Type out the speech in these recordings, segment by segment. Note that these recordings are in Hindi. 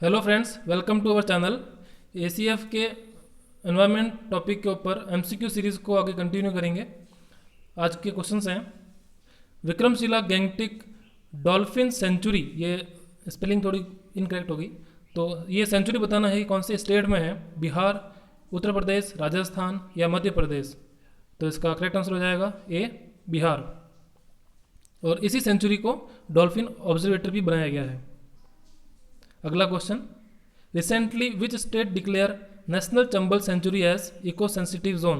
Hello friends, welcome to our channel. ACF के एनवायरनमेंट टॉपिक के ऊपर एमसीक्यू सीरीज़ को आगे कंटिन्यू करेंगे। आज के क्वेश्चंस हैं विक्रमशिला गैंगटिक डॉल्फिन सेंचुरी। ये स्पेलिंग थोड़ी इनकरेक्ट होगी, तो ये सेंचुरी बताना है कि कौन से स्टेट में है, बिहार, उत्तर प्रदेश, राजस्थान या मध्य प्रदेश। तो इसका करेक्ट आंसर हो जाएगा ए, बिहार। और इसी सेंचुरी को डॉल्फिन ऑब्जर्वेटर भी बनाया गया है। अगला question, recently which state declare national Chambal sanctuary as eco sensitive zone?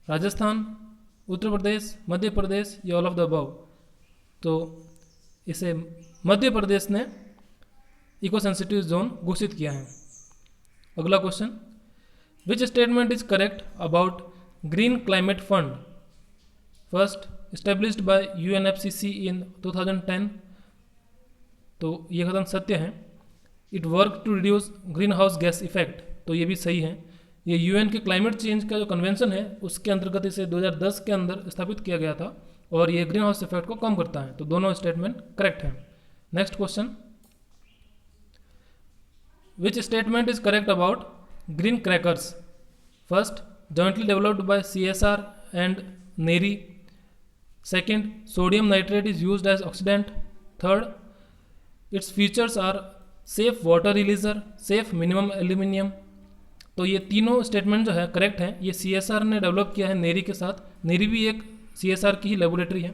Rajasthan, Uttar Pradesh, Madhya Pradesh या ऑल ऑफ द अबव? तो इसे मध्य प्रदेश ने इको सेंसिटिव जोन घोषित किया है। अगला question, which statement is correct about green climate fund? First, established by UNFCCC in 2010। तो ये कथन सत्य है। It work to reduce green house gas effect, तो ये भी सही है। ये यूएन के क्लाइमेट चेंज का जो कन्वेंशन है उसके अंतर्गत इसे 2010 के अंदर स्थापित किया गया था और ये ग्रीन हाउस इफेक्ट को कम करता है। तो दोनों स्टेटमेंट करेक्ट हैं। Next question, which statement is correct about green crackers? First, jointly developed by CSR and NEERI. Second, sodium nitrate is used as oxidant. Third, its features are safe water releaser, safe minimum aluminium. तो ये तीनों स्टेटमेंट जो है करेक्ट हैं। ये सीएसआर ने डेवलप किया है नेरी के साथ। नेरी भी एक सीएसआर की ही लेबोरेटरी है।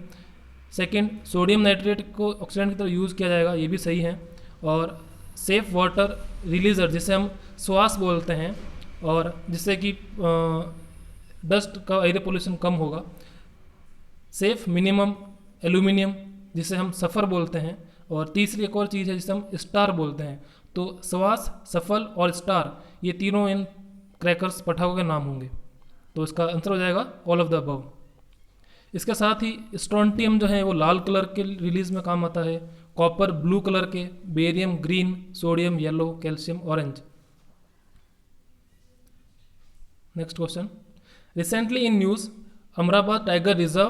सेकंड, सोडियम नाइट्रेट को ऑक्सीडेंट की तरह यूज़ किया जाएगा, ये भी सही है। और सेफ वाटर रिलीजर जिसे हम श्वास बोलते हैं और जिससे कि डस्ट का एयर पोल्यूशन कम होगा। सेफ मिनिमम एल्यूमिनियम जिसे हम सफ़र बोलते हैं। और तीसरी एक और चीज़ है जिसे हम स्टार बोलते हैं। तो श्वास, सफल और स्टार ये तीनों इन क्रैकर्स पटाखों के नाम होंगे। तो इसका आंसर हो जाएगा ऑल ऑफ द अबव। इसके साथ ही स्ट्रोंटियम जो है वो लाल कलर के रिलीज में काम आता है, कॉपर ब्लू कलर के, barium green, sodium yellow, calcium orange. Next question, recently in news Amrabad tiger reserve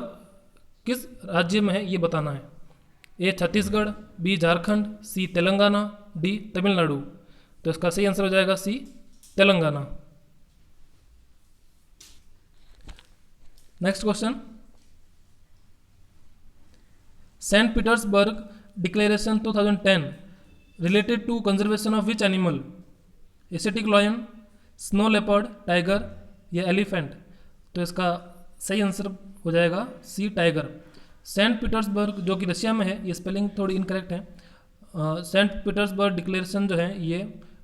किस राज्य में है ये बताना है। A Chhattisgarh, B Jharkhand, C Telangana, D Tamil Nadu. तो इसका सही आंसर हो जाएगा C, Telangana. Next question, Saint Petersburg declaration 2010 related to conservation of which animal? Asiatic lion, snow leopard, tiger या एलिफेंट? तो इसका सही आंसर हो जाएगा सी, टाइगर। सेंट पीटर्सबर्ग जो कि रशिया में है, ये स्पेलिंग थोड़ी इनकरेक्ट है। सेंट पीटर्सबर्ग डिक्लेरेशन जो है ये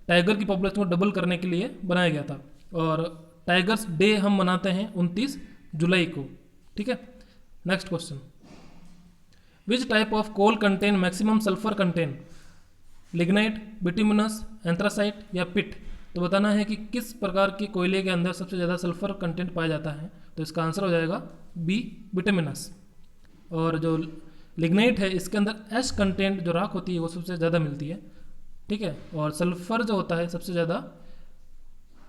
टाइगर की पॉपुलेशन को डबल करने के लिए बनाया गया था। और टाइगर्स डे हम मनाते हैं 29 जुलाई को। ठीक है। Next question, which type of coal contain maximum sulphur content? Lignite, bituminous, anthracite या पिट? तो बताना है कि किस प्रकार के कोयले के अंदर सबसे ज़्यादा सल्फर कंटेंट पाया जाता है। तो इसका आंसर हो जाएगा बी, बिटुमिनस। और जो लिग्नाइट है इसके अंदर एश कंटेंट जो राख होती है वो सबसे ज़्यादा मिलती है। ठीक है। और सल्फर जो होता है सबसे ज़्यादा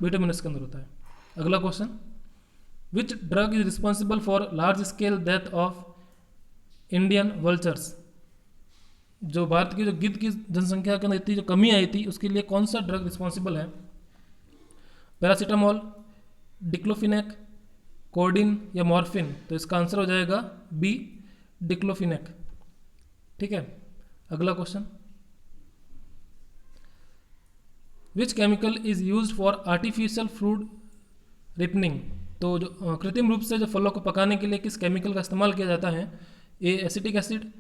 बिटुमिनस के अंदर होता है। अगला question, which drug is responsible for large scale death of Indian vultures? जो भारत की जो गिद्ध की जनसंख्या के अंदर इतनी जो कमी आई थी उसके लिए कौन सा ड्रग रिस्पॉन्सिबल है? पैरासीटामोल, डिक्लोफिनेक, कोडिन या मॉर्फिन? तो इसका आंसर हो जाएगा बी, डिक्लोफिनेक। ठीक है। अगला question, which chemical is used for artificial fruit ripening? तो जो कृत्रिम रूप से जो फलों को पकाने के लिए किस केमिकल का इस्तेमाल किया जाता है? A, acetic acid,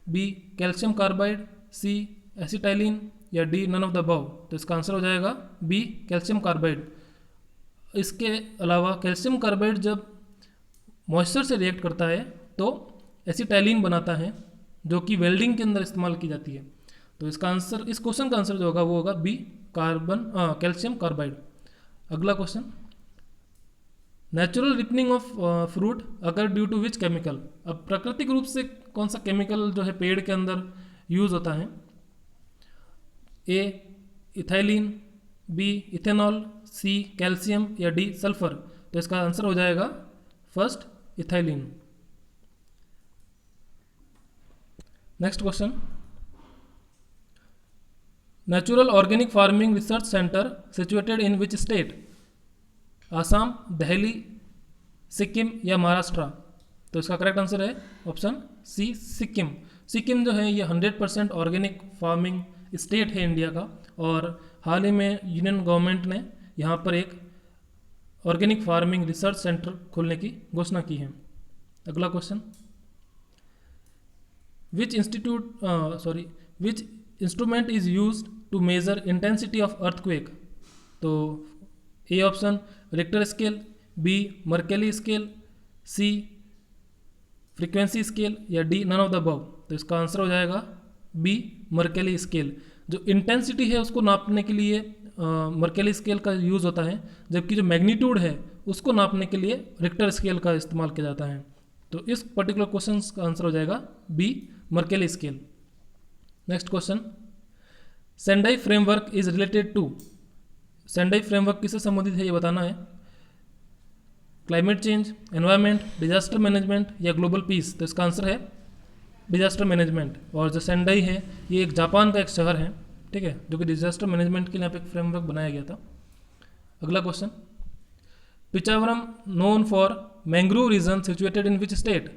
B, calcium carbide, C, acetylene या D, none of the above? तो इसका आंसर हो जाएगा बी, कैल्शियम कार्बाइड। इसके अलावा कैल्शियम कार्बाइड जब मॉइस्चर से रिएक्ट करता है तो एसिटाइलिन बनाता है जो कि वेल्डिंग के अंदर इस्तेमाल की जाती है। तो इसका आंसर, इस क्वेश्चन का आंसर जो होगा वो होगा बी, कैल्शियम कार्बाइड। अगला question, natural ripening of fruit अगर ड्यू टू विच केमिकल? अब प्राकृतिक रूप से कौन सा केमिकल जो है पेड़ के अंदर यूज होता है? ए, इथाइलिन, बी, इथेनॉल, सी, कैल्शियम या डी, सल्फर? तो इसका आंसर हो जाएगा first, ethylene. Next question, natural organic farming research centre situated in which state? Assam, Delhi, Sikkim या महाराष्ट्र? तो इसका करेक्ट आंसर है ऑप्शन सी, सिक्किम। सिक्किम जो है ये 100% ऑर्गेनिक फार्मिंग स्टेट है इंडिया का, और हाल ही में यूनियन गवर्नमेंट ने यहाँ पर एक ऑर्गेनिक फार्मिंग रिसर्च सेंटर खोलने की घोषणा की है। अगला question, which instrument is used to measure intensity of earthquake? तो A option Richter scale, B Mercalli scale, C frequency scale या D none of the above? तो इसका आंसर हो जाएगा बी मर्केली स्केल। जो इंटेंसिटी है उसको नापने के लिए मर्केली स्केल का यूज़ होता है, जबकि जो मैग्नीट्यूड है उसको नापने के लिए रिक्टर स्केल का इस्तेमाल किया जाता है। तो इस पर्टिकुलर क्वेश्चन का आंसर हो जाएगा B Mercalli scale. Next question, Sendai framework is related to? Sendai framework किससे संबंधित है ये बताना है। Climate change, environment, disaster management या ग्लोबल पीस? तो इसका आंसर है डिजास्टर मैनेजमेंट। और जो सेंडाई है ये एक जापान का एक शहर है, ठीक है, जो कि डिजास्टर मैनेजमेंट के लिए यहाँ पे एक फ्रेमवर्क बनाया गया था। अगला question, Pichavaram known for mangrove region situated in which state?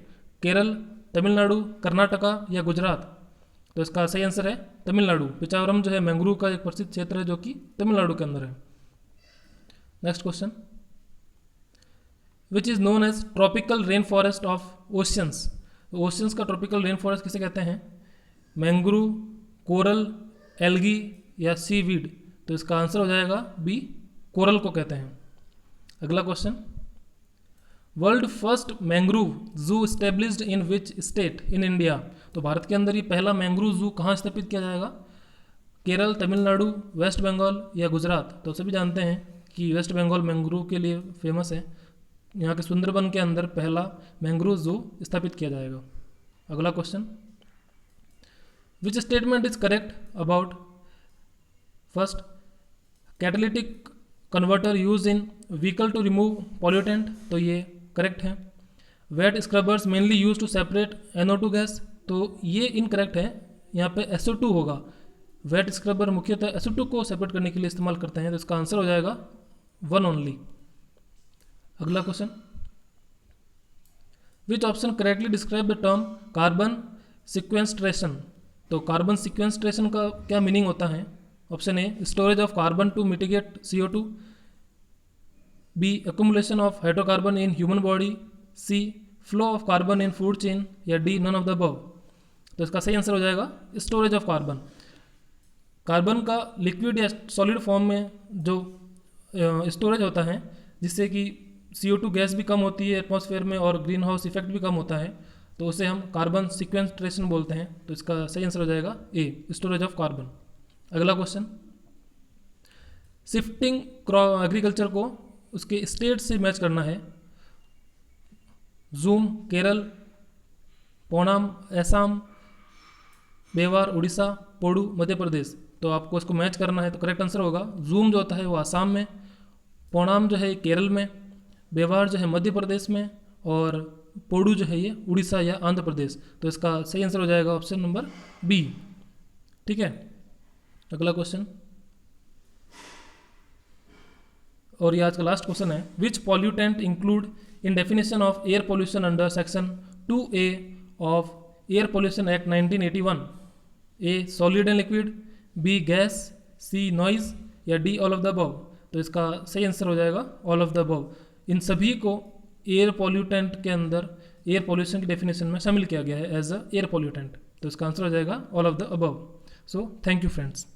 Kerala, Tamil Nadu, Karnataka या गुजरात? तो इसका सही आंसर है तमिलनाडु। पिचावरम जो है मैंग्रोव का एक प्रसिद्ध क्षेत्र है जो कि तमिलनाडु के अंदर है। Next question, which is known as tropical rain forest of oceans? Oceans का ट्रॉपिकल रेन फॉरेस्ट किसे कहते हैं? मैंग्रोव, कोरल, एल्गी या सीवीड? तो इसका आंसर हो जाएगा बी कोरल को कहते हैं। अगला क्वेश्चन, वर्ल्ड फर्स्ट मैंग्रोव जू established in which state in India? तो भारत के अंदर ये पहला मैंग्रोव जू कहाँ स्थापित किया जाएगा? केरल, तमिलनाडु, वेस्ट बंगाल या गुजरात? तो सभी जानते हैं कि वेस्ट बंगाल मैंग्रोव के लिए फेमस है। यहाँ के सुंदरबन के अंदर पहला मैंग्रोव जू स्थापित किया जाएगा। अगला question, which statement is correct about? First, catalytic converter use in vehicle to remove pollutant? तो ये करेक्ट है। Wet scrubbers mainly use to separate NO2 gas? तो ये इनकरेक्ट है, यहाँ पे SO2 होगा। वेट स्क्रबर मुख्यतः SO2 को सेपरेट करने के लिए इस्तेमाल करते हैं, तो इसका आंसर हो जाएगा 1 ओनली। अगला question, which option correctly describe the term carbon sequestration? तो कार्बन सिक्वेंस्ट्रेशन का क्या मीनिंग होता है? Option A storage of carbon to mitigate CO2, B accumulation of hydrocarbon in human body, C flow of carbon in food chain या D none of the above? तो इसका सही आंसर हो जाएगा स्टोरेज ऑफ कार्बन। कार्बन का लिक्विड या सॉलिड फॉर्म में जो स्टोरेज होता है, जिससे कि CO2 गैस भी कम होती है एटमॉस्फेयर में और ग्रीन हाउस इफेक्ट भी कम होता है, तो उसे हम कार्बन सिक्वेंस्ट्रेशन बोलते हैं। तो इसका सही आंसर हो जाएगा ए स्टोरेज ऑफ कार्बन। अगला क्वेश्चन, शिफ्टिंग एग्रीकल्चर को उसके स्टेट से मैच करना है। जूम केरल, पोनाम असम, बेवार उड़ीसा, पोडू मध्य प्रदेश? तो आपको इसको मैच करना है, तो करेक्ट आंसर होगा जूम जो होता है वो आसाम में, पोनाम जो है केरल में, बेवार जो है मध्य प्रदेश में, और पोडू जो है ये उड़ीसा या आंध्र प्रदेश। तो इसका सही आंसर हो जाएगा ऑप्शन नंबर बी। ठीक है, अगला क्वेश्चन, और ये आज का लास्ट क्वेश्चन है, which pollutant include in definition of air pollution under section 2A of air pollution act 1981? A solid and liquid, B gas, C noise या D all of the above? तो इसका सही आंसर हो जाएगा ऑल ऑफ द अबव। इन सभी को एयर पॉल्यूटेंट के अंदर एयर पॉल्यूशन की डेफिनेशन में शामिल किया गया है एज अ एयर पॉल्यूटेंट। तो इसका आंसर हो जाएगा all of the above. So thank you friends.